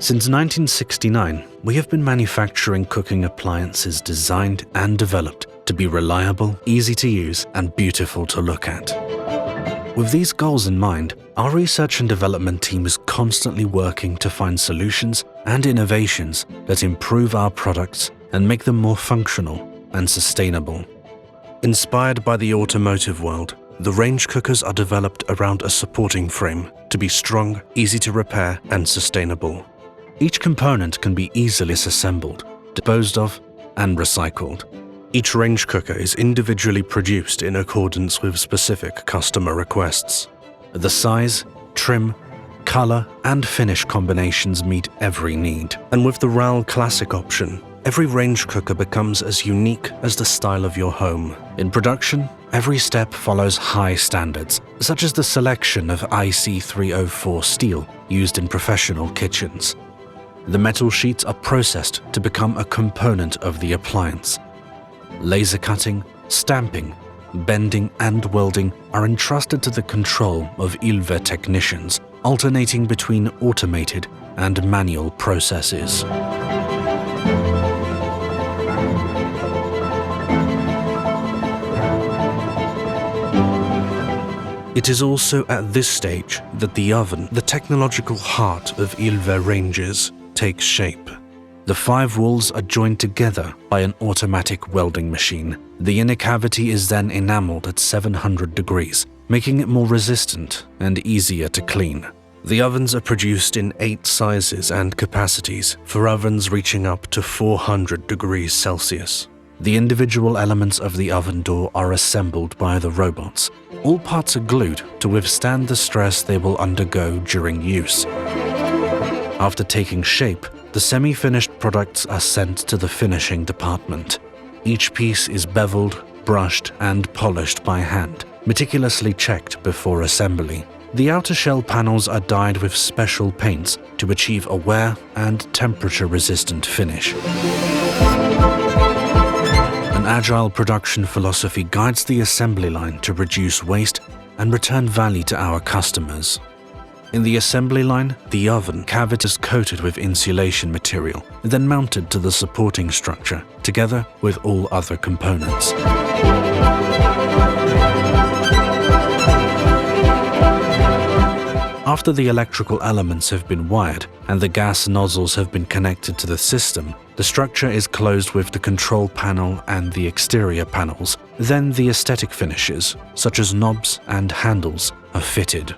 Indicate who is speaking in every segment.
Speaker 1: Since 1969, we have been manufacturing cooking appliances designed and developed to be reliable, easy to use, and beautiful to look at. With these goals in mind, our research and development team is constantly working to find solutions and innovations that improve our products and make them more functional and sustainable. Inspired by the automotive world, the range cookers are developed around a supporting frame to be strong, easy to repair, and sustainable. Each component can be easily disassembled, disposed of, and recycled. Each range cooker is individually produced in accordance with specific customer requests. The size, trim, color, and finish combinations meet every need. And with the RAL Classic option, every range cooker becomes as unique as the style of your home. In production, every step follows high standards, such as the selection of IC304 steel used in professional kitchens. The metal sheets are processed to become a component of the appliance. Laser cutting, stamping, bending, and welding are entrusted to the control of ILVE technicians, alternating between automated and manual processes. It is also at this stage that the oven, the technological heart of ILVE ranges, takes shape. The 5 walls are joined together by an automatic welding machine. The inner cavity is then enameled at 700 degrees, making it more resistant and easier to clean. The ovens are produced in 8 sizes and capacities, for ovens reaching up to 400 degrees Celsius. The individual elements of the oven door are assembled by the robots. All parts are glued to withstand the stress they will undergo during use. After taking shape, the semi-finished products are sent to the finishing department. Each piece is beveled, brushed, and polished by hand, meticulously checked before assembly. The outer shell panels are dyed with special paints to achieve a wear and temperature-resistant finish. An agile production philosophy guides the assembly line to reduce waste and return value to our customers. In the assembly line, the oven cavity is coated with insulation material, then mounted to the supporting structure, together with all other components. After the electrical elements have been wired and the gas nozzles have been connected to the system, the structure is closed with the control panel and the exterior panels. Then the aesthetic finishes, such as knobs and handles, are fitted.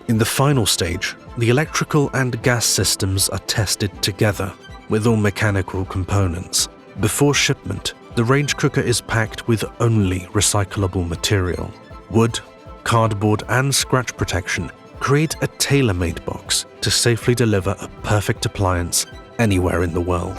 Speaker 1: In the final stage, the electrical and gas systems are tested together with all mechanical components. Before shipment, the range cooker is packed with only recyclable material. Wood, cardboard, and scratch protection create a tailor-made box to safely deliver a perfect appliance anywhere in the world.